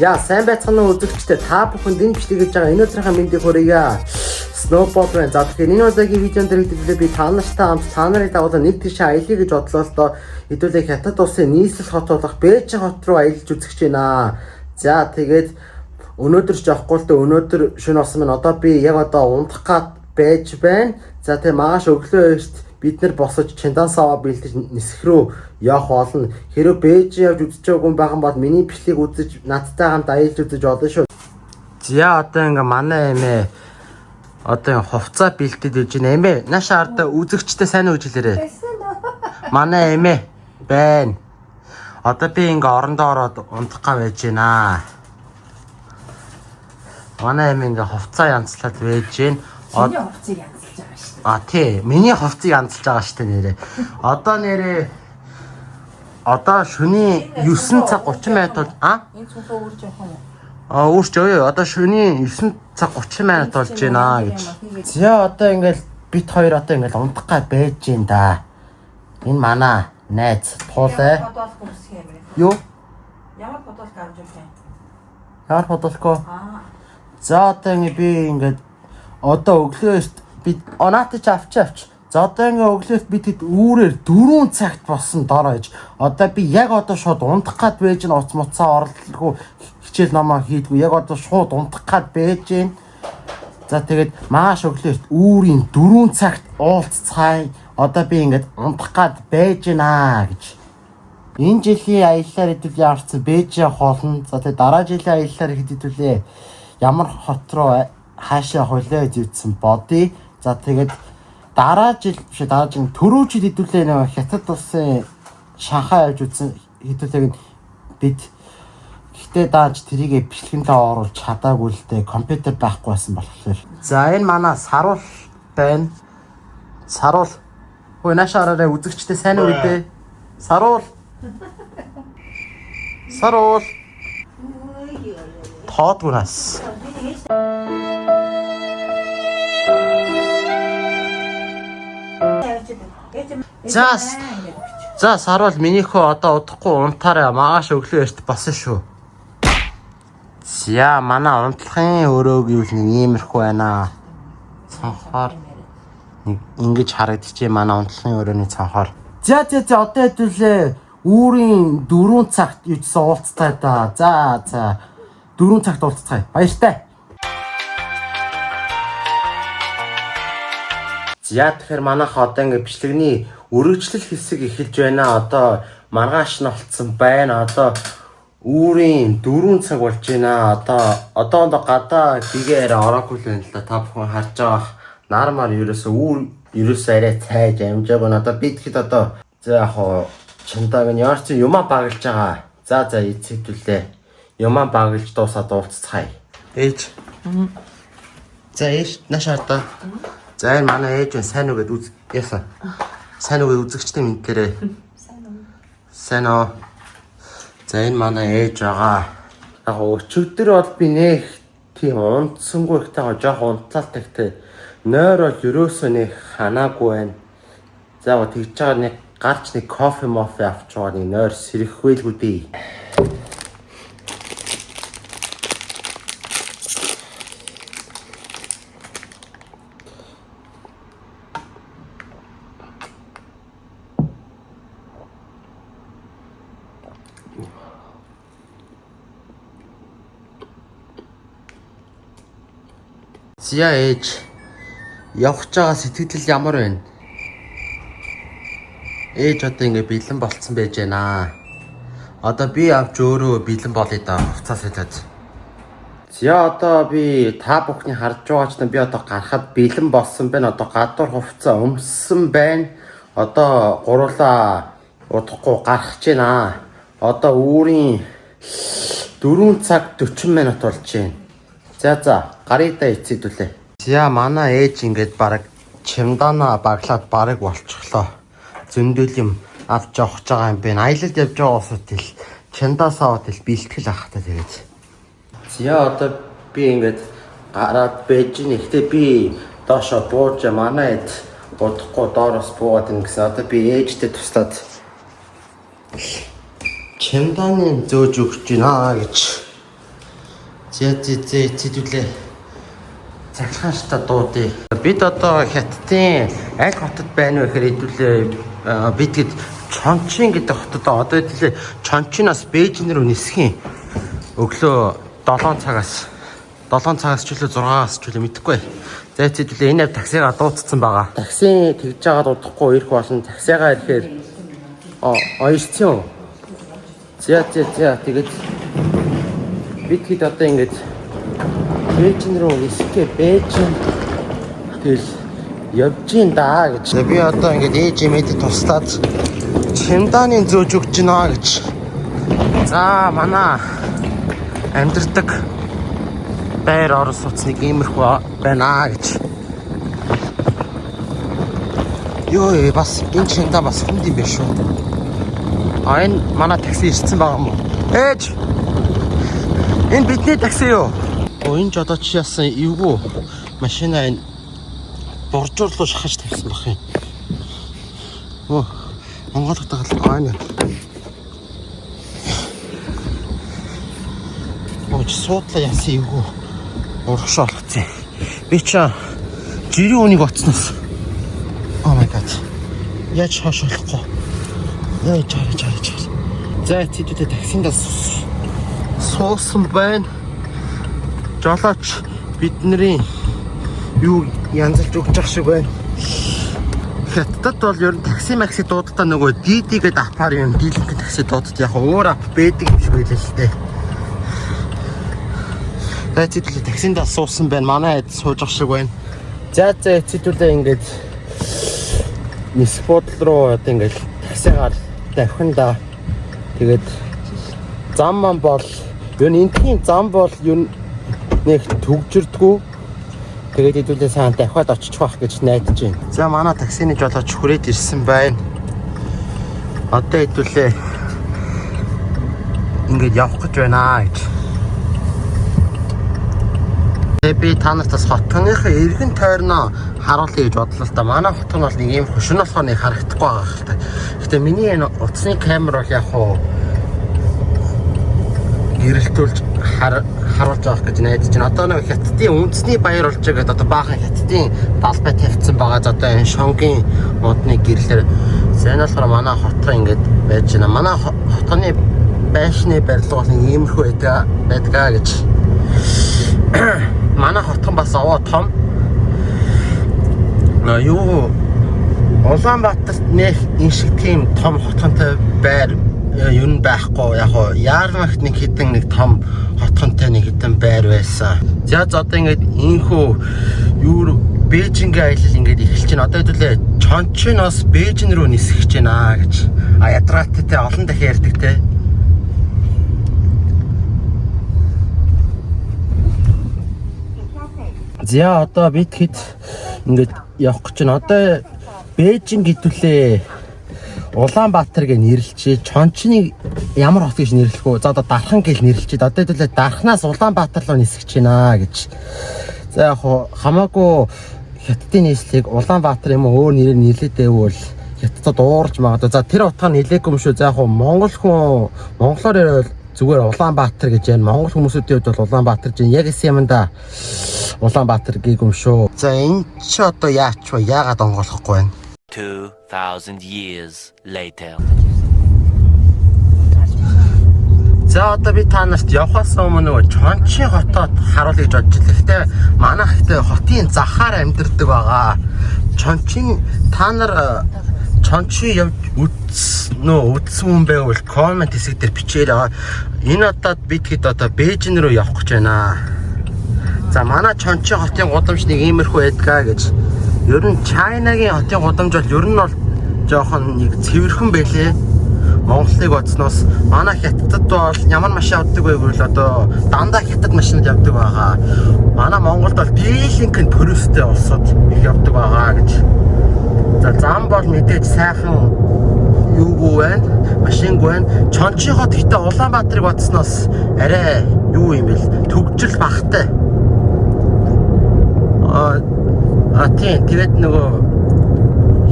За сайн байцгаана уу үзэгчдээ та бүхэнд энэ бичлэг хийж байгаа өнөөдрийнхээ мэндийг хүргье. Snowball байна. За тэгэхээр энэ удаагийн видеон дээр хэдүүлээ би та нартай хамт та нарын дагуулан нэг тийшээ аялье гэж бодлоо л доо хэдүүлээ Хятад улсын нийслэл хот болох Бээжин хот руу аялж үзэж байна. За тэгээд өнөөдөр ч явахгүй л дээ өнөөдөр шөнө болсон маань одоо би яг одоо унтах гад байж байна. За тэгээ мааш өглөө эрт бид нар босож Чиндансава бэлдэж нисэх рүү явах болно. Хэрэв Бээжин явж үзэж байгаагүй байгаа бол миний бичлэгийг үзэж надтай хамт аялж үзэж болно шүү. За одоо ингээ манай эмээ одоо хувцас бэлдээд ирж байна. Эмээ наашаа ардаа үзэгчтэй сайн уу хэлээрэй. Манай эмээ байна. Одоо би ингээ орондоо ороод унтах гав байж байна. Манай эмээ ингээ хувцас янзлаад байж байна. Миний хувцсыг янзлаж байгаа шүү дээ. Тий, миний хувцсыг янзлаж байгаа шүү дээ нэрээ. Одоо нэрээ одоо шөнийн 9 цаг 30 минут бол Энэ цонхоо үрж явах юм уу? Өөрч ёо одоо шөнийн 9 цаг 30 минут болж байна гэж. За одоо ингээл бит хоёр одоо ингээл унтах гад байж байна да. Энэ манай найз Пуулай. Подолк үсэх юм бэ? Юу? Ямар подолк авч явах юм? Яар бодолко? За одоо ингээ би ингээд одоо өглөөс бид онаатай ч авч. За одоо ингээ өглөөс бид үүрээр 4 цагт болсон дорож. Одоо би яг одоо шууд унтах гад байж н уц муцаа оролцолгүй хичээл намаа хийдгүү. Яг одоо шууд унтах гад байж гэн. За тэгээд мааш өглөөс үүрийн 4 цагт уулзцай. Одоо би ингээд унтах гад байж гэнаа гэж. Энэ жилийн аяллаар хэдүүлээ авсан Бээжин хоолно. За тэгээд дараа жилийн аяллаар хэдүүлээ ямар хот руу хаашаа хөлөө зүйдсэн бодъё. За тэгээд дараа жил түрүү жил хэдүүлээ нэг Хятад улсын Шанхай явж үзсэн хэдүүлээг бид гэхдээ дааж тэрийгэ бичлэгэндээ оруулж чадаагүй л дээ компьютер байхгүй байсан болохоор. За энэ манай Саруул байна. Саруул. Хөөе нашаараа үзэгчтэй сайн уу гэдэг. Саруул. Саруул. Тоодгунаас. За Саруул минийхөө одоо удахгүй унтаараа мааш өглөө эрт босон шүү. За манай унтлахын өрөөг юу нэг иймэрхүү байна. Цонхоор нэг ингэж харагдчихэ манай унтлахын өрөөний цонхоор. За одоо хэдүүлээ үүрийн 4 цагт юусэн уулзтай да. За 4 цагт уулзцай. Баяртай. За тэгэхээр манайха одоо ингээ бичлэгний өргөжлөл хэсэг эхэлж байна. Одоо маргааш нь болцсон байна. Одоо үүрийн 4 цаг болж байна. Одоо гадаа бигээр ороогүй л байна л да. Та бүхэн харж байгаа нармаар ерөөсөө арай цайж амжаагүй. Одоо бид хэд одоо за яг чандаг нь ямар ч юмаа баглаж байгаа. За эцэгдүүлээ. Юмаа баглаж дуусаад уулзцай. Ээж. За ээж нашаата. За энэ манай ээж сайн уу гэд яасан. Сайн уу үзэгчтэй мэдлээрээ. Сайн уу. За энэ манай ээж байгаа. Яг өчигдөр бол би нэг тийм унтсангүй ихтэйгээ жоох унтаалтайгтэй нойр бол ерөөсөө нэг ханаагүй байна. За тэгж байгаа нэг гарч нэг кофе авч байгаа нэг нойр сэрэхвэлгүй дээ. Зя ээж явах байгаа сэтгэл ямар байна? Ээж одоо ингээ бэлэн болцсон байж байна. Одоо би авч өөрөө бэлэн болъё да хувцас хэлээд. Зя одоо би та бүхний харж байгаач би одоо гарахад бэлэн болсон байна. Одоо гадуур хувцас өмссөн байна. Одоо гурлаа удахгүй гарах гэж байна. Одоо үүрийн 4 цаг 40 минут болж байна. За гарыг да эцэдүүлээ. За манай ээж ингээд баг чемдана баглаад барыг болчихлоо. Зөндөл юм авч явах байгаа юм бэ. Аялалд явж байгаа усууд тэл чемдасаа тэл бэлтгэл ахтай тэгээд. За одоо би ингээд гараад байж ин ихтэй би доошо бууж манай эд удахгүй доороос буугаад ин гэсэн. Одоо би ээжтэй туслаад чемданы зөөж өгч гинэ гэж Зэдүүлээ. Цахилгаан шта дуудъя. Бид одоо Хятадын аль хотод байна вэ гэхээр хэдүүлээ бид гээд Чончин гэдэг хотод одоо хэдүүлээ Чончиноос Бээжин рүү нисхийн өглөө 7 цагаас ч үлээ 6-аас ч үлээ мэдэхгүй. За хэдүүлээ энэ таксигаа дуудсан байгаа. Такси тэгж байгаа дуудахгүй ирэх болно. Таксигаа ирэхээр оёрцсон. За тэгээд бид хэд одоо ингэж Бээжин рүү нисэхээ Бээжин тэгэл явж ин даа гэж. Би одоо ингэж ээж имэд туслаад чемдааны зөөж өгч гинэ гэж. За манай амьдэрдэг байр орон сууцныг иймэрхүү байна гэж. Йоо бас энэ чемда бас хүнд юм биш үү? Энэ манай такси ирсэн байгаа юм уу? Ээж! Энэ бидний такси юу? Энэ ч одоо чи яасан эвгүй машина энэ боржуурлуу шахаж тавьсан баг юм. Монгол хатгал байна. Суудлаа яасан эвгүй урагшаа болгоцсон. Би ч жирийн үнийг оцсноос. Oh my god. Яаж хаш болохгүй. Яаж. За хэдүүлээ таксиндаа суусан байна. Жолооч бидний юу янзалж өгч ах шиг байна. Хятадд бол ер нь такси макси дуудтаа нөгөө DD гэдэг апаар юм дийлэнх такси дуудт яг өөр ап байдаг юм шиг байлаа л дээ. За хэдүүлээ таксиндаа суусан байна. Манай хэд сууж ах шиг байна. За хэдүүлээ ингээд нисэх бодол руу одоо ингээд таксигаар давхин да. Тэгээд зам маань бол ер нь энэхийн зам бол ер нь нэг төгжирдгүү. Тэгээд хэдүүлээ сайн дахиад очих байх гэж найдаж байна. За манай таксины жолооч хүрээд ирсэн байна. Одоо хэдүүлээ ингээд явах гэж байна гэж. Би та нарт бас хотгоныхоо эргэн тойрноо харуулъя гэж бодлоо л да. Манай хотг нь бол нэг юм хөшин болохоор нэг харагдахгүй байгаа хэл та. Гэтэ миний энэ утасны камер бол яг хуу гэрэлтүүлж харуулж авах гэж найдаж байна. Одоо нэг Хятадын үндэсний баяр болж байгаа гэдэг одоо баахан Хятадын талбай тавьсан байгаа. Одоо энэ шонгийн модны гэрлэр сайн болохоор манай хотго ингэж байж байна. Манай хотгоны байшны барилга бол иймэрхүү байдгаа гэж. Манай хотгон бас овоо том. Юу Улаанбаатарт нэг энэ шиг тийм том хотгонтой байр юу н байхгүй. Яг хоо Яармагт нэг хитэн нэг том хотгонтой нэг хитэн байр байсан. За одоо ингээд ийхүү юу Бээжингийн аялал ингээд эхэлж байна. Одоо хэдүүлээ Чончиноос Бээжин рүү нисэх гэж байна гэж. Ядраатай те олон дахин ярьдаг те. За одоо бид хэд ингээд явах гэж байна. Одоо Бээжин гэдүүлээ Улаанбаатар гэж нэрлэлчээ. Чончиныг ямар хот гэж нэрлэх вэ? За одоо Дархан гэж нэрлэлчээ. Одоо хэдүүлээ Дарханаас Улаанбаатар руу нисэх гэж байна гэж. За яг хамаагүй Хятадын нийслэлийг Улаанбаатар юм уу өөр нэрээр нэрлэдэг бол Хятадд уурж магадгүй. За тэр утгаар нэлээгүй юм шүү. За яг монгол хүн монголоор ярил зүгээр Улаанбаатар гэж байна. Монгол хүмүүсүүдийн хувьд бол Улаанбаатар гэж яг эсэ юм да. Улаанбаатар гэх юм шүү. За энэ ч одоо яач вэ? Яагаад онголохгүй байна? 2000 years later. За одоо би та нарт явхаас өмнө нөгөө Чончин хотод харуулъя гэж бодож байлаа. Гэхдээ манайх ихтэй хотын захаар амьдардаг байгаа. Чончин та нар Чончин явж үдсэн хүн байвал коммент хэсэг дээр бичээрэй. Энэ удаад бид хэд одоо Бээжин рүү явах гэж байна. За манай Чончин хотын гудамж нэг иймэрхүү байдгаа гэж. Ер нь Чайнагийн хотын гудамж бол ер нь бол жоохон нэг цэвэрхэн байлээ. Монголыг бодсноос манай Хятадд бол ямар машин авдаг вэ гэвэл одоо дандаа Хятад машинад явдаг байгаа. Манай Монголд бол дийлэнх нь туристтэй улсууд их явдаг байгаа гэж. За зам бол мэдээж сайхан юугүй байна, машингүй байна. Чончин хот ихтэй Улаанбаатарыг бодсноос арай юу юм бэл төгжил багтай. Тийм тэгээд нөгөө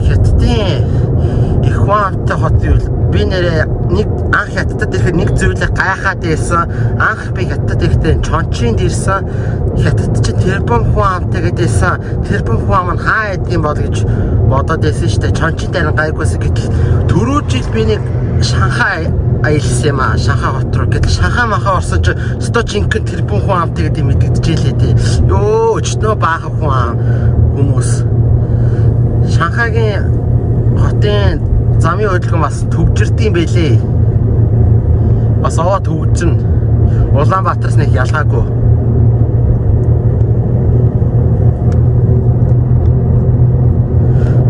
Хятадын их хаантай хот юу би нэрээ нэг анх хятадд ирэхэд нэг зүйлийг гайхаад байсан. Анх би хятадд ирэхдээ чончинд ирсэн. Хятадд чинь тэрбум хүн амтай гэдээсэн. Тэрбум хүн ам нь хаа байдгийн бол гэж бодоод байсан шүү дээ. Чончинд харин гайгүйсэн. Гэтэл түрүү жил би нэг Шанхай аялсан юм аа. Шанхай хот руу. Гэтэл Шанхай махаа орсон чи өстой жинхэнэ тэрбум хүн амтай гэдэг мэдгэдэжээ дээ. Ёо өчнөө баахан хүн хүмүүс. Шанхайгийн хотын замын хөдөлгөөн бас төвжирдэм байлээ. Бас аваа төвжин. Улаанбаатараас нэг ялгаагүй.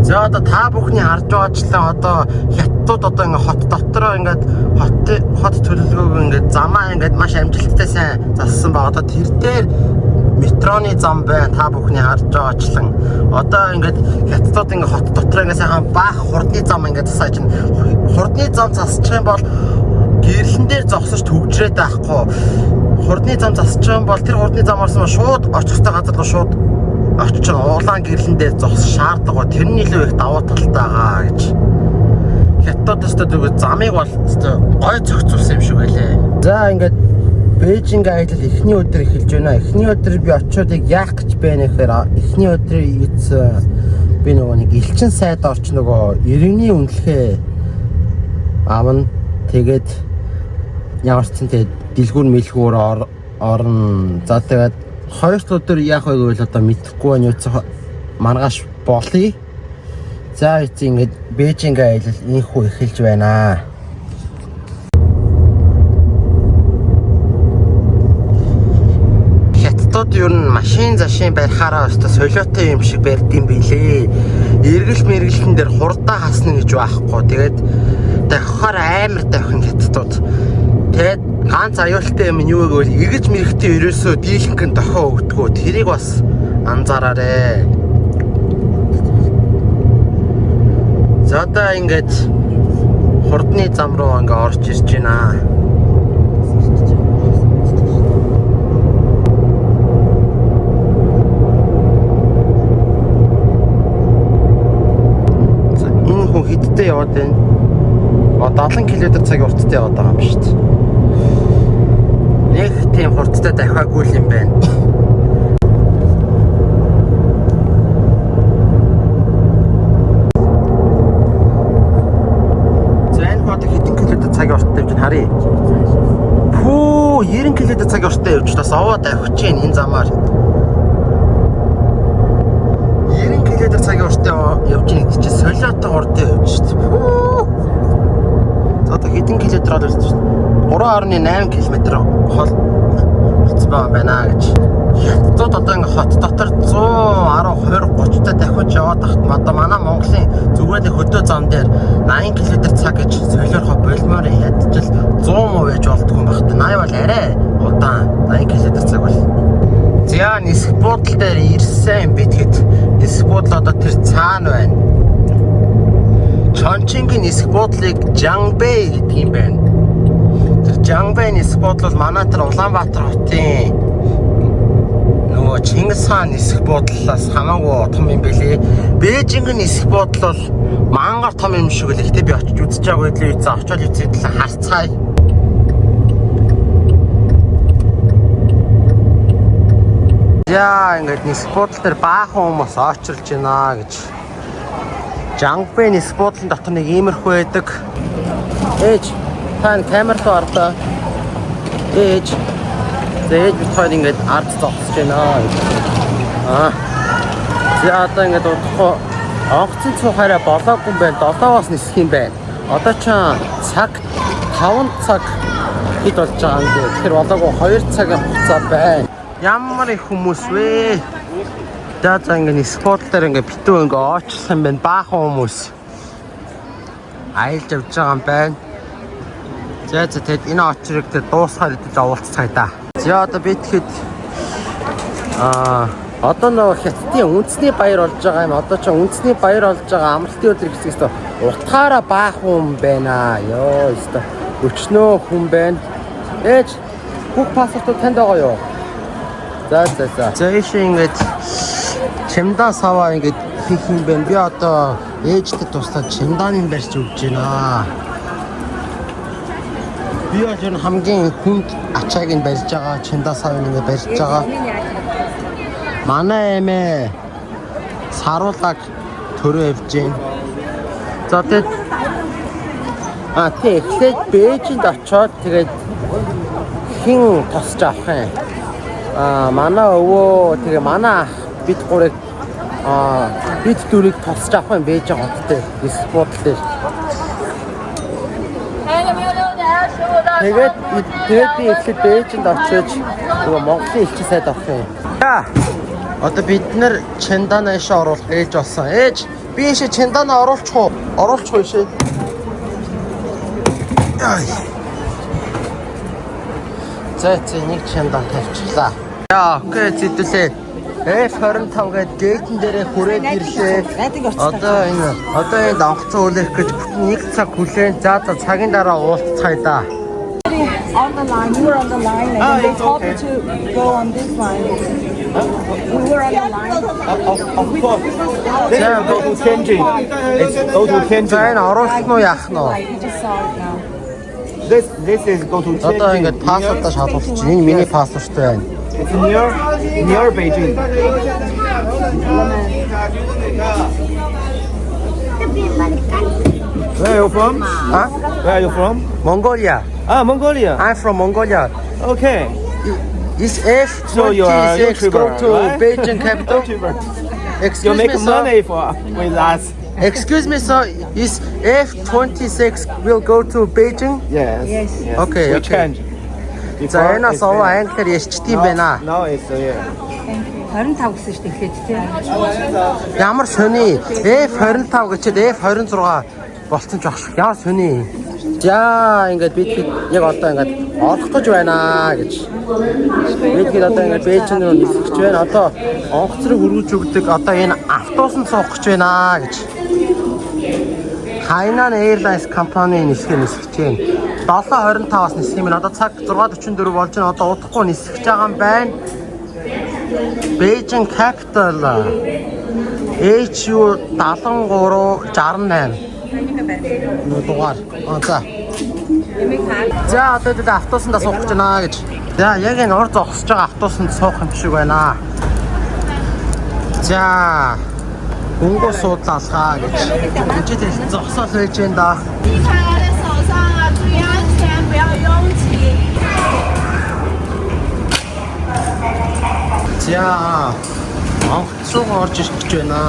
За одоо та бүхний харж байгаачлаа одоо хятадууд одоо ингээ хот дотроо ингээд хот төлөвлөгөөг ингээд замаа ингээд маш амжилттай сайн зассан ба одоо тэр дээр метроны зам байна. Та бүхний харж байгаачлан одоо ингээд хятадууд ингээ хот дотроо ингээ сайхан баах хурдны зам ингээ засаж чинь хурдны зам засчих юм бол гэрлэн дээр зогсож төгжрээд байхгүй. Хурдны зам засчих юм бол тэр хурдны зам орсон шууд очихтой газар руу шууд очиж улаан гэрлэн дээр зогсох шаардлага. Тэрний илүү их давуу талтай байгаа гэж. Хятадаас тэгээд замыг бол гой зохицуулсан юм шиг байлээ. За ингээд Бээжинг аялал эхний өдөр эхэлж байна. Эхний өдөр би очиодыг яах гэж байна гэхээр эхний өдрийн ийц би нөгөө нэг элчин сайд орч нөгөө иргэний үнэлгээ аавн тэгээд ямар ч тийм дэлгүүр мэлгүүр орно. За тэгээд хоёр өдөр яах вэ гэвэл одоо мэдэхгүй байна. Юу ч маргааш болъё. За эцэг ингээд Бээжинг аялал инхүү эхэлж байна. Ер нь машин зашин барихаараа өстө солиотой юм шиг барьдсан билээ. Эргэл мэргэлтэн дээр хурдаа хасна гэж байхгүй. Тэгээд давхаар амар давхин хятадууд. Тэгээд ганц аюултай юм нь юу гэвэл эргэж мэрэгтэй ерөөсөө дийлэнхэн дохоо өгдөгөө. Тэрийг бас анзаараарэ. За одоо ингээд хурдны зам руу ингээ орж ирж байна. Хиттэй яваад байна. 70 км цагийн хурдтай яваад байгаа юм шүү дээ. Нэг тийм хурдтай дахиагүй юм байна. За энэ хот хэдэн км цагийн хурдтай явж байна харъя. Пүү 90 км цагийн хурдтай явж бас овоо давхиж байна энэ замаар. 90 км цагийн хурдтай явж байгаа гэж чинь солиотой хурдтай явж шүү дээ. За одоо хэдэн километр болж байна? 3.8 км хол болцсон байна гэж. Хятадууд одоо ингээ хот дотор 110 20 30 та дахиж яваад тахт одоо манай Монголын зүгээр л хөдөө зам дээр 80 км цаг гэж солиорхоо болмоор ядчил 100% байж болдгоо юм багт. 80 бол арай удаан 80 км цаг бол. За нисэх буудлын дээр ирсэн битгэд нисэх буудлын одоо тэр цаана байна. Чончингийн нисэх буудлыг Жанбэй гэдэг юм байна. Тэр Жанбэй нисэх буудал бол манай тэр Улаанбаатар хотын нөгөө Чингис хаан нисэх буудлаас хамаагүй том юм билий. Бээжингийн нисэх буудал бол мангар том юм шиг л. Гэхдээ би очиж үзэж байгаагүй л үйцээ очиод үйцээд л харцгаая. Яа ингээд нисэх буудлын дээр баахан хүмүүс очирч байна гэж. Жанбэй нисэх буудлын дотор нэг иймэрхүү байдаг. Ээж тань камер руу орлоо. Ээж битхойд ингээд ард зогсож байна. За одоо ингээд удахгүй онгоцын цуухаараа болоогүй юм байна. 7-оос нисэх юм байна. Одоо ч цаг 5 цаг хэд болж байгаа юм бэ? Тэгэхээр болоогүй 2 цагийн хугацаа байна. Ямар их хүмүүс вэ? За ингээ нисэх буудлын дээр ингээ битүү ингээ оочлсан байна. Баахан хүмүүс аялж явж байгаа юм байна. За тэгэд энэ очрыг дуусгаар идэж уулзцгаая да. За одоо би тэгэхэд одоо нөгөө хятадын үндэсний баяр болж байгаа юм. Одоо ч үндэсний баяр болж байгаа амралтын өдөр гэхээс утгаараа баахан хүн байна. Йоо өстө өчнөө хүн байна. Ээж бүх паспортууд танд байгаа юу? За. За ийшээ ингээд чемдан саваа ингээд хийх юм байна. Би одоо ээжтэй туслаад чемданыг барьж өгч байна. Би бол хамгийн хүнд ачааг нь барьж байгаа, Чинда савыг ингэ барьж байгаа. Манай эмээ саруулаг төрөө явж гин. За тэгээд эхлээд Бээжинд очоод тэгээд хин тосч авах юм. Манай өвөө тэгээ манай ах бид гурыг бид дөрийг тосч авах юм Бээжин хоттой спот дээр. Тэгээд би эхлээд Бээжинд очиж нөгөө Монголын элчин сайд авах юм. Одоо бид нэр Чиндана ишээ оруулах ээж болсон. Ээж би ишээ Чиндана оруулчих уу? Оруулчих уу ишээ? За нэг Чиндан тавьчихлаа. Окей зэдүүлээ. F25 гэдэг гейтэн дээрээ хүрээд ирлээ. Одоо энэ онгоцон үлээх гэж нэг цаг хүлээн. За цагийн дараа уулзцаая да. On the line, we were on the line, and they told me to go on this line. We were on the line. Of course. Then go to Tianjin. It's go to Tianjin. За энэ оруулах нь яах нь вэ? We just saw it now. This is go to Tianjin. Одоо ингээд паспортаа шалгуулчих. Энэ миний паспорттай байна. It's near Beijing. Where are you from? Huh? Where are you from? Mongolia. Mongolia. I'm from Mongolia. Okay. Is So you are a F26 go YouTuber, to right? Beijing capital? YouTuber. You Excuse make me, sir. money with us. Excuse me, sir. Is F26 will go to Beijing? Yes. Okay, We okay. change. За энэс овоо англиар ярьчт юм байна. Now it's here. 25 гэсэн шүү дээ эхлээд тийм. Ямар сони F25 гэчихэд F26 болцсон ч багш. Ямар сони. За ингээд бид яг одоо ингээд орох гэж байна гэж. Бид одоо ингээд Бээжин рүү нисэх гэж байна. Одоо онгоцрыг өргөж өгдөг одоо энэ автобусанд суух гэж байна гэж. Hainan Airlines компани нисэх гэж байна. 7:25-аас нисэх юм. Одоо цаг 6:44 болж байна. Одоо удахгүй нисэх гэж байгаа юм байна. Beijing capital HU 7368 дугаар. За одоо бид автобусанд суух гэж байна гэж. За яг энэ ор зогсож байгаа автобусанд суух юм шиг байна. За хөнгөө суудлаалгаа гэж. Энд чинь зогсоол байж байна да. 你看我的手上啊，注意安全，不要拥挤。 За онгоц руу орж ирэх гэж байна.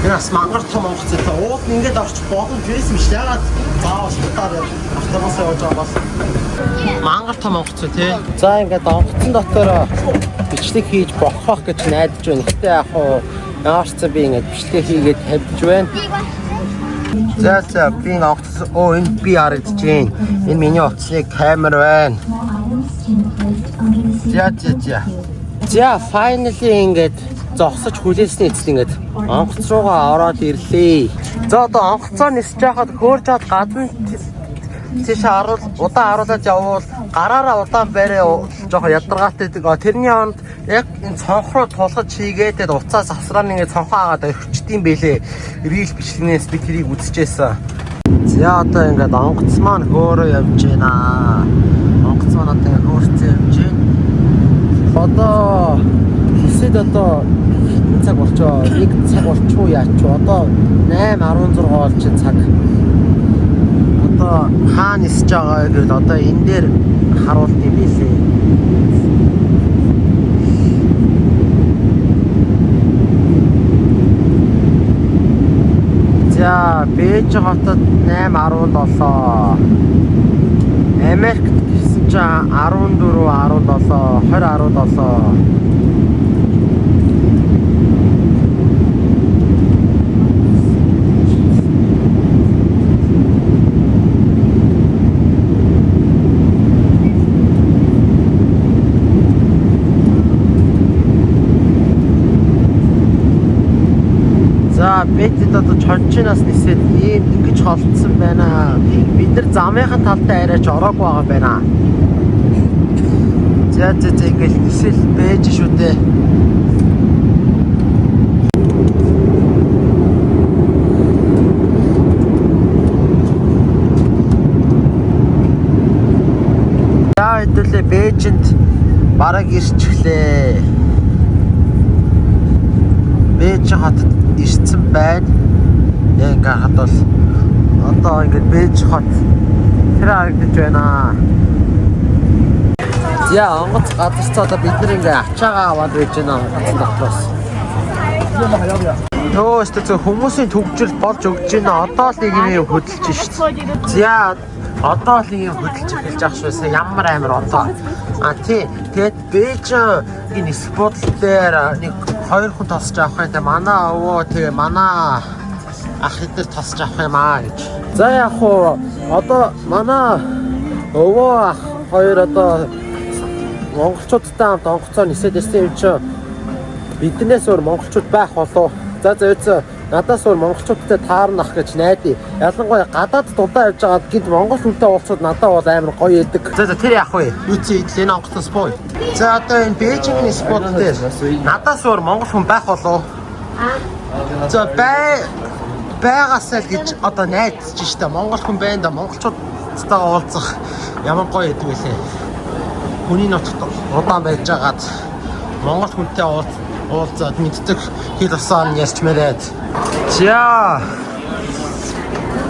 Энэ бас мангар том онгоц ээ. Ууд нь ингээд орчих боломж байсан биш. Ягаад заавал шатаар автобус явж байгаа бас мангар том онгоц ээ тий. За ингээд онгоцон дотор бичлэг хийж бохох гэж найдаж байна. Гэтэ яг хуу ямар ч би ингээд бичлэг хийгээд тавьж байна. За би онгоц энэ би харагдаж байна. Энэ миний утасны камер байна. За finally ингээд зогсож хүлээсний эцэст ингээд онгоц руугаа ороод ирлээ. За одоо онгоцоо нисэж байхад хөөрж чад гадна тийш удаан харуулаад явбал гараараа удаан барай жоохон ядаргаатай гэдэг. Тэрний хонд яг энэ цонх руу тулгаж хийгээд уцаас авсраа ингээд цонхоо агаад өрчдөм бэлээ. Рил бичлэгнээс би тэрийг үзчихсэн. За одоо ингээд онгоц маань хөөрөө явж байна. Онгоц маань одоо ингээд хөөрцөө явж байна. Одоо хэсэд одоо хэдэн цаг болчоо? 1 цаг болчихоо яач вэ? Одоо 8:16 болж цаг. Одоо хаана нисэж байгаа гэвэл одоо энэ дээр харуулт юм билээ. За Бээжин хотод 8:17. Америкт гэсэн чинь 14:17, 20:17. За бид одоо чончинаас нисээд ингэж холдсон байна. Бид нар замынхан талтай арайч ороог байгаа байна. За ингэж нисэл байж шүү дээ. Бээжинд бараг ирчихлээ. Бээжин хотод ирсэн байна. Яг гахад бол одоо ингээд Бээжин хот тэр харагдаж байна. Яа, онгоц газарцаа одоо бид нэг ингээ ачаагаа аваад байж байна онгоцын дотроос. Нөө өстө хүмүүсийн төгжил болж өгч байна. Одоо л нэг юм хөдөлж шít. За одоо л нэг юм хөдөлж эхэлж ах швэсэ ямар амар одоо. Тий. Тэгээд Бээжин спот дээр нэг 2 хүн тосч авах юм. Манай өвөө тэгээ манай ах хэдэр тосч авах юм аа гэж. За яг хуу одоо манай өвөө ах хоёр одоо монголчуудтай хамт онгоцоо нисээд ирсэн юм чинь биднээс өөр монголчууд байх болов. За үгүй надаас өөр монголчуудтай таарнах гэж найдаа. Ялангуяа гадаад дудаа явж байгаад гинт монгол хүнтэй уулзаад надад бол амар гоё яадаг. За тэр яах вэ? Юу чи энэ онгоцоос боо. За одоо энэ Бээжингийн спот дээр надаас өөр монгол хүн байх болов. За байгаасаа л гэж одоо найдаж штэ монгол хүн байна да монголчуудтайгаа уулзах ямар гоё яадаг вэ? Хүний нутагт удаан байж байгаад монгол хүнтэй уулзаад мэддэг хэл усаан ярьч мэрээд. За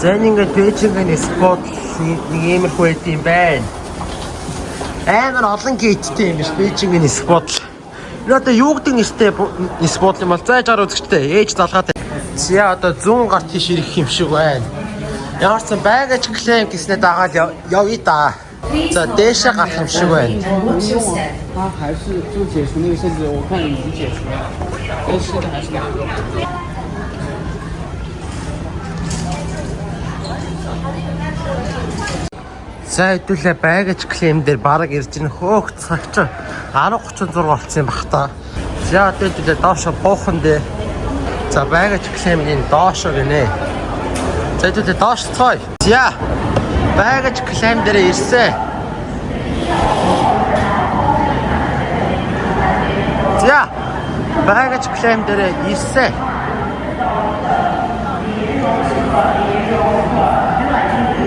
ингээд Бээжингийн спот нэг иймэрхүү байд юм байна. Амар олон гейттэй юм биш Бээжингийн спот. Энэ одоо юу гэдэг нэртэй спот юм бол зайж ар үзэгчтэй ээж залгаатай. За одоо 100 гарт тийш ирэх юм шиг байна. Ямар ч байгаж клейм гэснээр дагаад явъя да. За дээшээ гарах юм шиг байна. 它还是就解除那个限制，我看已经解除了，但是还是那个。 За хэдүүлээ байгаж клейм дээр бараг ирж ийн хөөх цагч 10:36 болсон юм бах та. За хэдүүлээ доошо буухан дээ. За байгаж клеймийн доошо гинэ. За хэдүүлээ доош цой. За байгаж клейм дээр ирсэн. За байгаж клейм дээр ирсэн.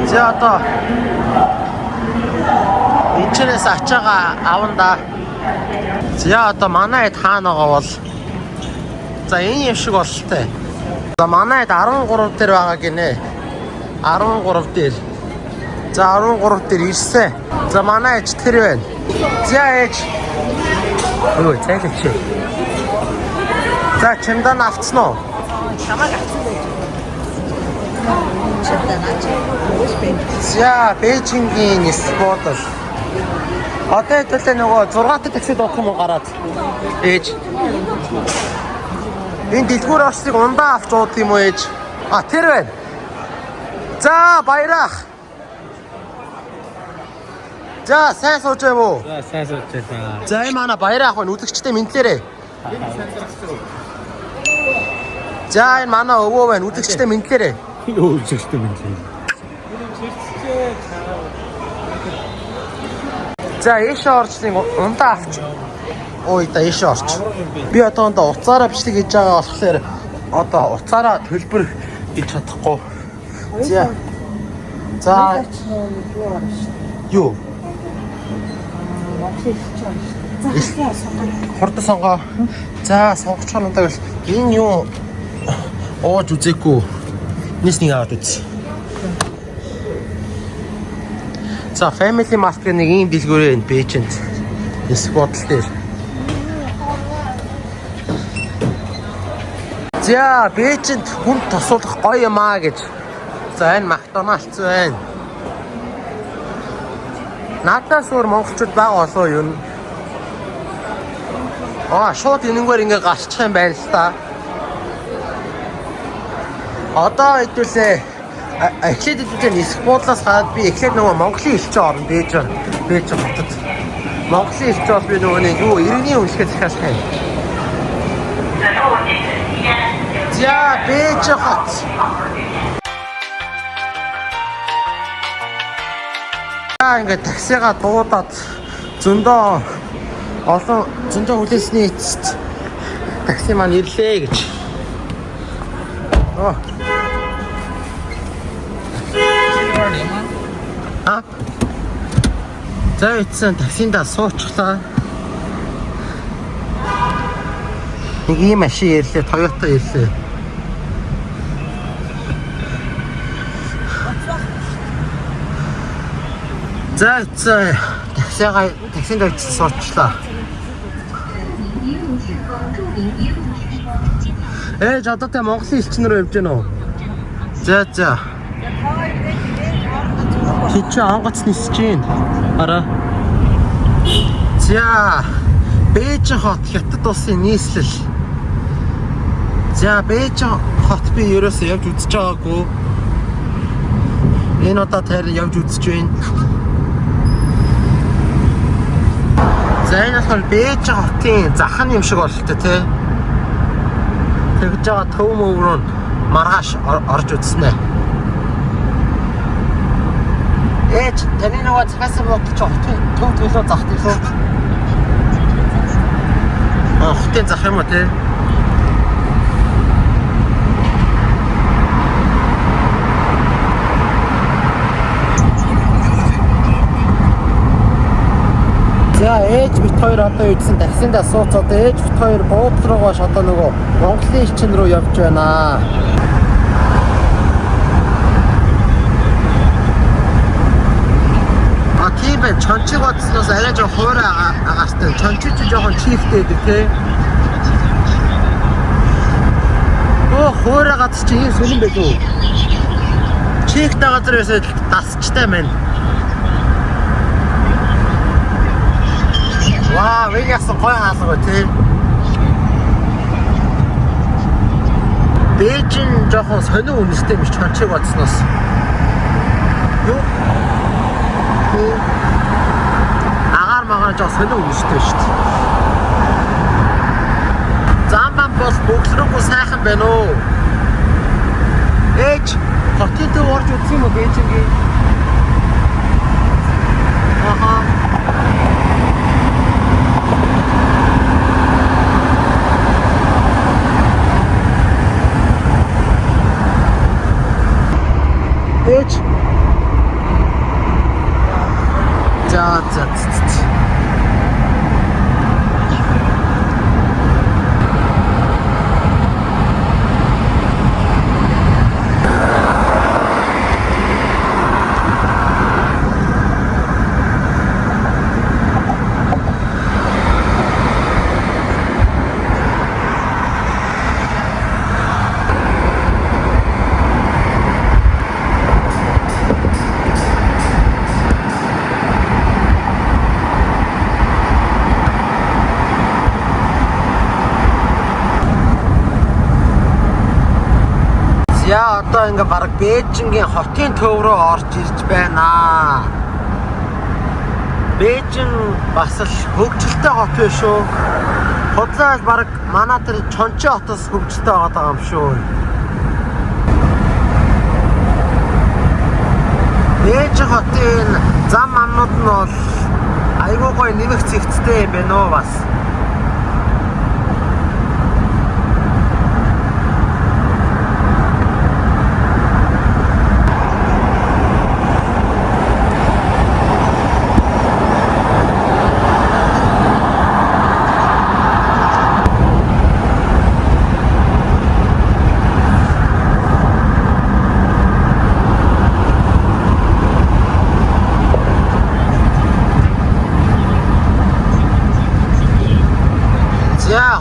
За одоо энэчнээс ачаага аванда. За одоо манайд хаанаагаа бол за энэ юм шиг бололтой. За манайд 13 дээр байгаа гинэ. 13 дээр. За 13 дээр ирсэн. За манайд тэр байна. За ээж. Өө цайлаач. За чимдаа авцсан уу? Чамаг авсан байж. Чимдаа наач. За Бээжингийн спот л. Одоо хэдүүлээ нөгөө 6-т таксид авах юм уу гараад. Ээж. Энэ дэлгүүр орсныг ундаа авч уудах юм уу ээж? А тэр байна. За баярах. За сайн сууж байв уу? За сайн сууж байна. За энэ манай баярах байна. Үзэгчтэй мэдлээрэй. За энэ манай өвөө байна. Үзэгчтэй мэдлээрэй. Юу үзэгчтэй юм бэ? За ийшээ орчныг ундаа авч. Ой да ийшээ орч. Би одоо уцаараа бичлэг хийж байгаа болохоор одоо уцаараа төлбөр хийж чадахгүй. За. За. Юу? Хордо сонгоо. За сонгоч хоногдаг л энэ юу ууж үзээгүй. Нэс нэг аваад үз. За Family Mart-ийн нэг ийм дэлгүүрээ энэ Бээжинд. Эс бодол дээр. За Бээжинд хүн тосуулах гоё юм аа гэж. За энэ McDonald's байна. Надаас өөр монголчууд байгаа болоо юу? Шууд энэгээр ингээ гарчих юм байна л та. Одоо хэдүүлээ эхлээд нисэх буудлаас гадаад би эхлээд нөгөө монголын элчин орно Бээжин хотод. Монголын элчин бол би нөгөө нэг юу иргэний үнэлгээ захиас байна. За Бээжин хот. Ингээд таксигаа дуудаад зөндөө хүлээсний эцэст такси маань ирлээ гэж. За эцэн таксиндаа суучлаа. Нэг ийм машин ирлээ, Toyota ирлээ. За эцэн таксиндаа суучлаа. Одоо тэ Монголын элчин рүү явж гэнэ үү? За. Чи онгоц нисэж гин. Араа. За Бээжин хот хятад улсын нийслэл. За Бээжин хот би ерөөсөө явж үзэж байгаагүй. Энэ удаа тэр явж үзэж байна. За энэ бол Бээжин хотын захын юм шиг болтой тий. Тэгж байгаа төв мөврөө маргааш орж үзснэ. Таны нөгөө цагаас Монголч хотын төв төлөө захдаг шүү. Хотын зах юм уу тий? За бит хоёр одоо үдсэн таксиндаа сууцаад бит хоёр буудлын руугаа шатаа нөгөө Монголын элчин рүү явж байна. Тийм байна. Чончиг одсноос арай жоо хуурай агаартай. Чончиг жоохон чифтэй байдаг тий. Хуурай гад чи ийм сүлэн байх уу? Чигтэй газар өсөд дасчтай байна. Ваа, Вегас гоё хаалга тий. Бээжин жоохон сонин үнэстэй биш чончиг одсноос. Юу? Агаар жоо сонин үнэстэй шүү дээ. Замбан бол бүгдрүүгөө сайхан байна уу? Хотын төв орж үзсэн юм уу Бээжингийн? Аха. За одоо ингээ бараг Бээжингийн хотын төв рүү орж ирж байна. Бээжин бас л хөгжилтэй хот биш шүү. Худлаа бараг манай тэр Чончи хотоос хөгжилтэй байгаа юм шүү. Бээжин хотын зам амнууд нь бол айгүй гоё нэмэх зэгцтэй юм байна уу бас.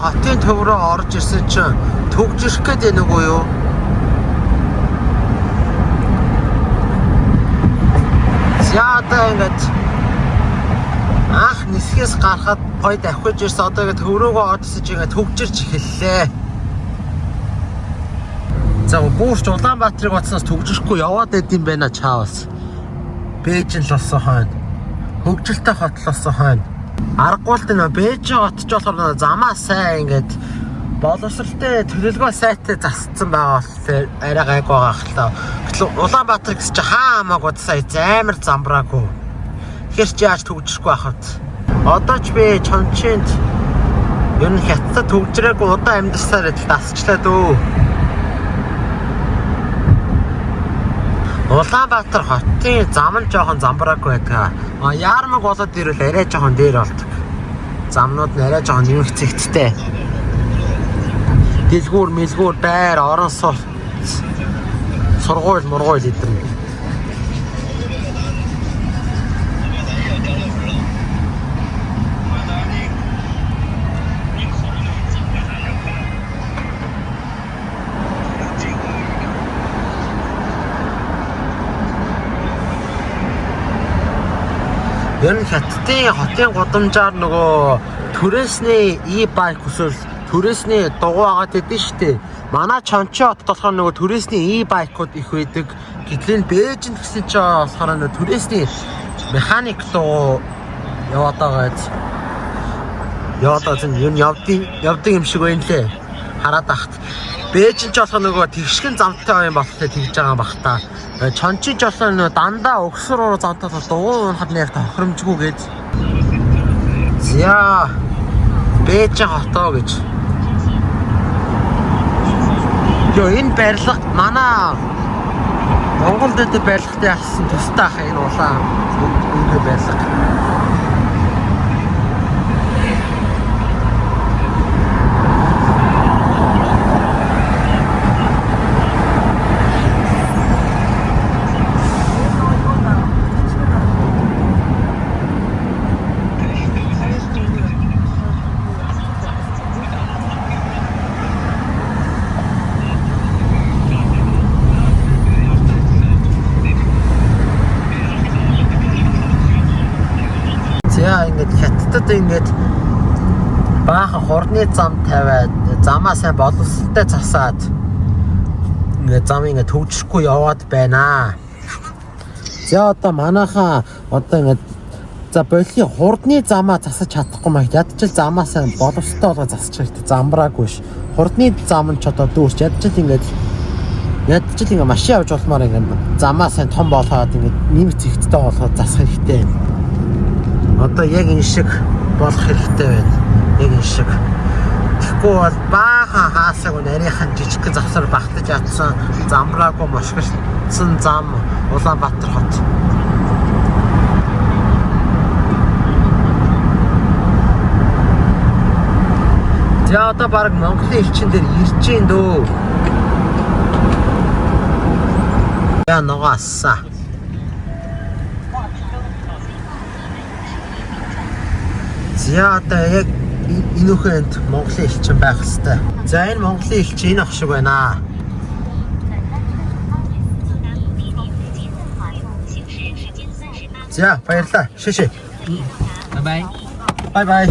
Хотын төв рүү орж ирсэн чинь төгж ирэх гээд байна уу юу? За одоо ингээд анх нисгээс гарахад гоё давхиж ирсэн одоо ингээд төв рүүгээ орсон чинь ингээд төгжирч эхэллээ. За буурч Улаанбаатарыг оцсноос төгжихгүй яваад байд юм байна чаавас. Бээжин л болсон хойно. Хөгжилтэй хот л болсон хойно. Аргагүй л нөө Бээжин хотч болохоор замаа сайн ингээд боловсралтай төлөвлөгөө сайтай засцсан байгаа болохоор арай гайг байгаа хэл. Гэтэл Улаанбаатар гэж чи хаа хамаагүй сая амар замбраагүй. Тэгэхээр чи яаж төгжихгүй байхад. Одоо ч би Чончинд ер нь хятад төгжрээгүй удаан амьдарсаар л дасчлаа дөө. Улаанбаатар хотын зам нь жоохон замбрааг байдаг. Яармаг болоод ирвэл арай жоохон дээр болдог. Замнууд нь арай жоохон нэмэгцэгттэй. Дэлгүүр, мэлгүүр, байр, орон сууц, сургууль, мургуул эдэрнэ. Ер нь хятадын хотын гудамжаар нөгөө түрээсний e-bike хүсвэл түрээсний дугуй агаад идэв штэ. Манай Чончон хотод болохоор нөгөө түрээсний e-bike-ууд их байдаг. Гэтэл Бээжинд гэсэн чинь болохоор нөгөө түрээсний механик дугуй яваад байгаа гэж. Яваад ер нь явдаг юм шиг байна лээ. Хараад ахт. Бээжин ч болохоор нөгөө тэгшгэн замтай юм болохтой тэгж байгаа бах та. Чончиж болохоор нөгөө дандаа өгсөр руу замтай дугуй унахад нэр тохиромжгүй гэж. Зя Бээжин хотоо гэж. Ёо энэ барилга манай Монголд дэд барилгатай яасан тустай ах энэ улаан энэ барилга. Ингээд хятадд ингээд баахан хурдны зам тавиад замаа сайн боловсронтой засаад ингээд зам ингээд төвжихгүй яваад байна. За одоо манайхаа одоо ингээд за боли хурдны замаа засаж чадахгүй маяг ядчил замаа сайн боловсронтой болгож засаж хэрэгтэй замбраагүй ш. Хурдны зам нь ч одоо дүүрч ядчил ингээд машин явж болмоор ингээд замаа сайн том болгоод ингээд нэмэгц ихтэй болгоод засах хэрэгтэй. Одоо яг энэ шиг болох хэрэгтэй байна. Яг энэ шиг. Тэгэхгүй бол баахан хаасаг нарийнхан жижигхэн завсар багтаж ятсан замбраагүй мошгилсан зам Улаанбаатар хот. За одоо баг Монголын элчин дээр ирж гин дөө. Я ногоосаа. За одоо яг энэ үхэнд Монголын элчин байх хэвээр. За энэ Монголын элчин энэ ах шиг байна. За баярлалаа. Шишээ. Bye bye. Bye bye.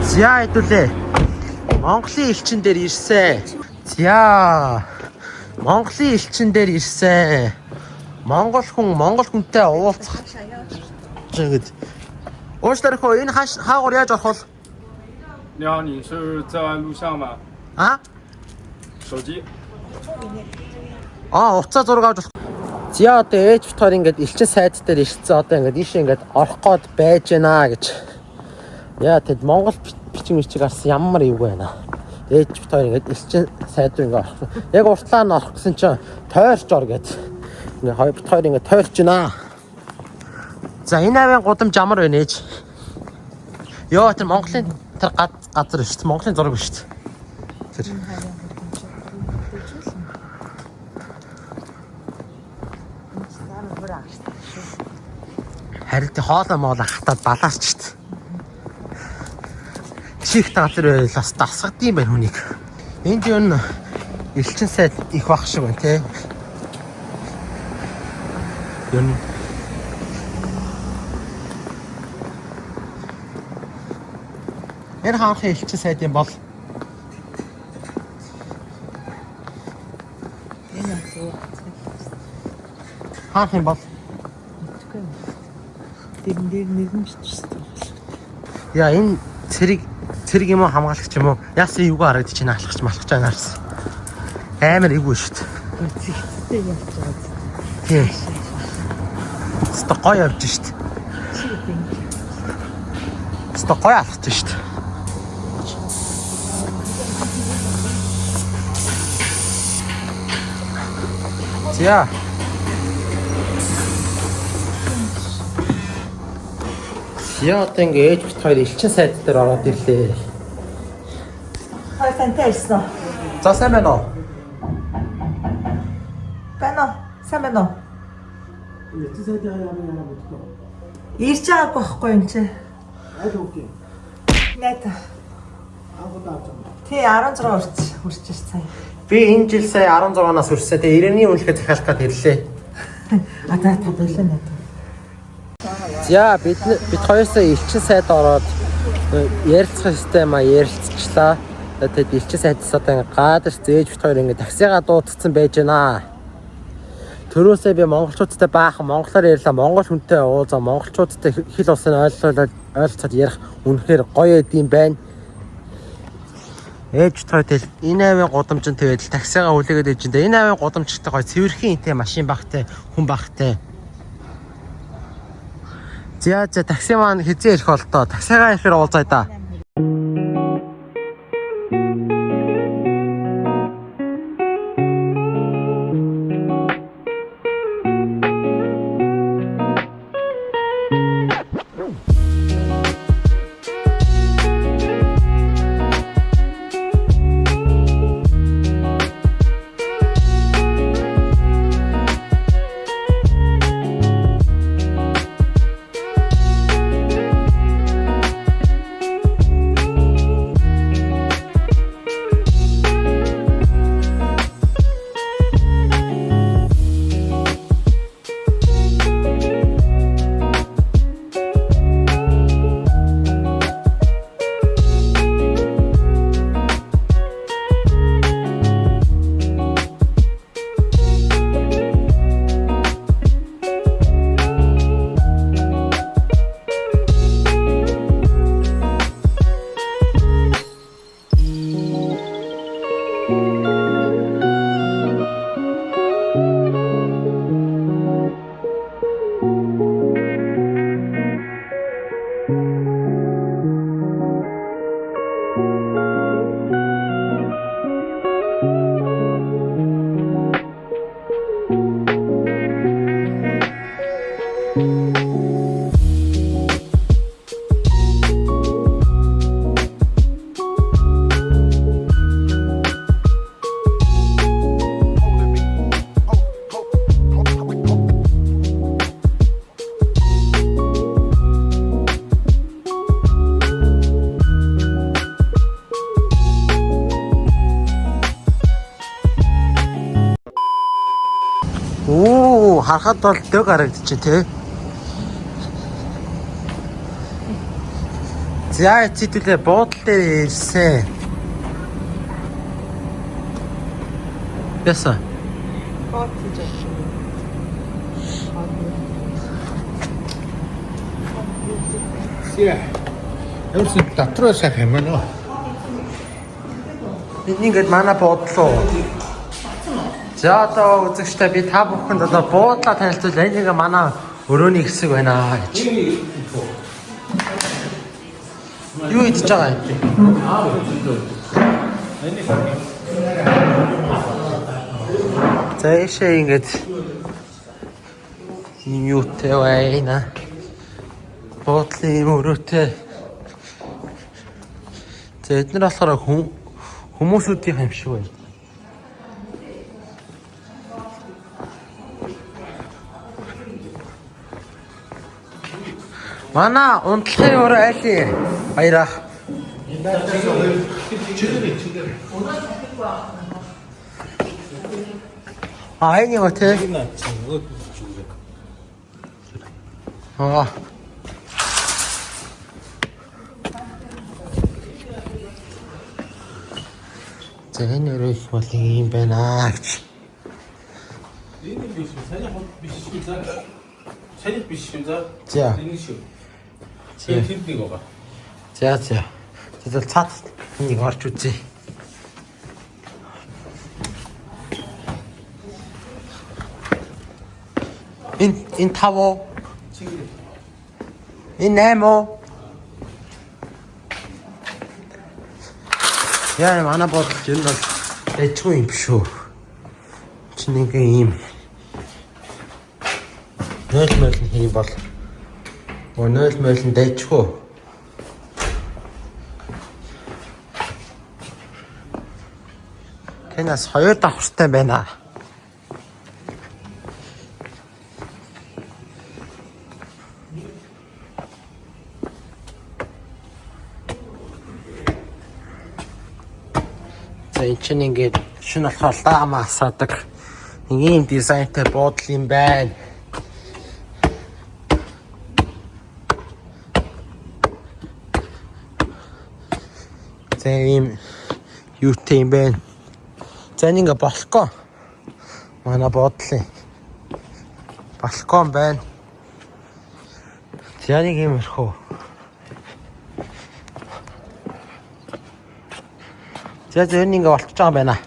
За хэдүүлээ. Монголын элчин дээр ирсэн. За Монголын элчин дээр ирсэн. Монгол хүнтэй уулзах. Жигэд. Уучлаарай энэ хаагуур яаж орох вэ? 你好，你是在路上吗？ А? 手机。 Уцаа зураг авч болох. За одоо ээж битгаар ингээд элчин сайд дээр ирсэн. Одоо ингээд ийш ингээд орох гээд байж байна гэж. Яа тэд Монгол бичиг гарсан ямар юу байна. Ээж битгаар ингээд элчин сайд руу ингээд орох. Яг уртлаа нь орох гэсэн чинь тойрч ор гэд. Ингээ хоёр битгаар ингээд тойрч байна. За энэ авийн гудамж ямар байна ээж? Йоо тэр Монголын тэр газар шүү дээ. Монголын зураг шүү дээ. Тэр харин тэ хоолой моолоо хатаад балаарч шүү дээ. Чих газар байл бас дасгадсан байх хүнийг. Энд юу н элчин сайд их бах шиг байна те. Юу энэ хаанхын элчин сайд юм бол хаанх юм бол Тэрэн дээр нэгэн бичсэн. яа энэ цэрэг юм уу хамгаалагч юм уу яасан юугаа харагдаж байна алхаж малхаж байгаа нарс амар эвгүй шүү дээ. Зэгцтэй явж байгаа. Тийм. Өстө гоё явж шүү дээ. Өстө гоё алхаж шүү дээ. За. Яа одоо ингээ ээж бит хоёр элчин сайд дээр ороод ирлээ. Хоёр тантай ирсэн үү? За сайн байна уу? Байна уу? Сайн байна уу? Элчин сайдын яамаа боддог. Ирж байгаагүй байхгүй юм чи. Аль үгүй. Найта. Агуудаа. Тий 16 хүрч сая. Би энэ жил сая 16-наас хүрсээ. Тэгээ 90-ийн үнэлгээ захиалах гээд ирлээ. А та болоо найта. За бид хоёрсоо элчин сайд ороод ярилцах системаа ярилцчихлаа. Тэгээд элчин сайдаас одоо ингээ гадарч зээж бит хоёр ингээ таксигаа дуудсан байж байна. Төрөөсөө би монголчуудтай баахан монголоор ярьлаа. Монгол хүнтэй уулзаа монголчуудтай хэл усын ойлголцоод ярих үнэхээр гоё эдийн байна. Ээж тойтэл энэ авийн гудамжинд тэгээд таксигаа хүлээгээд ээж энэ авийн гудамжтай гоё цэвэрхэн интэй машин багтай хүн багтай. За такси маань хизээ ирэх болтоо. Таксигаа ихээр уулзъя да. Харахад бол дөг харагдчих тий. За эцэдүүлээ буудлын дээр ирсэн. Яса. Ерөөсөө дотроос хэмээн үү? Ингээд манай буудлаа. За одоо үзэгчтэй би та бүхэнд одоо буудлаа танилцуулъя. Энэ нэг манай өрөөний хэсэг байна гэж. Юу хийж байгаа юм? За ийшээ ингээд юутэй байна. Буудлын өрөөтэй. За эдгээр болохоор хүмүүсүүдийн юм шиг байна. Манай унтлагын өрөө айлын баярах. Айны өтэ. Аа. Зэн өрөө их бол юм байна гэж. Энэ биш саний биш юм за. За. Энэ шүү. Тэнд нэг байгаа. За. Тэгэл цаад нэг орч үзье. Энэ 5 оо. Энэ 8 оо. Яа манай бодол энэ бол дэжгүй юм шүү. Чи нэг юм Нойл хий бол. Нойл дайчгүй. Кэнас 2 давхартай байна. За энэ чинь ингээд шинэ болохоор даамаа асаадаг. Ийм дизайнтай буудал юм байна. За ийм юутай юм бэ? За нэг балкон. Манай буудлын балкон байна. За нэг юм өрхөө. За зөв нэг болчихж байгаа юм байна.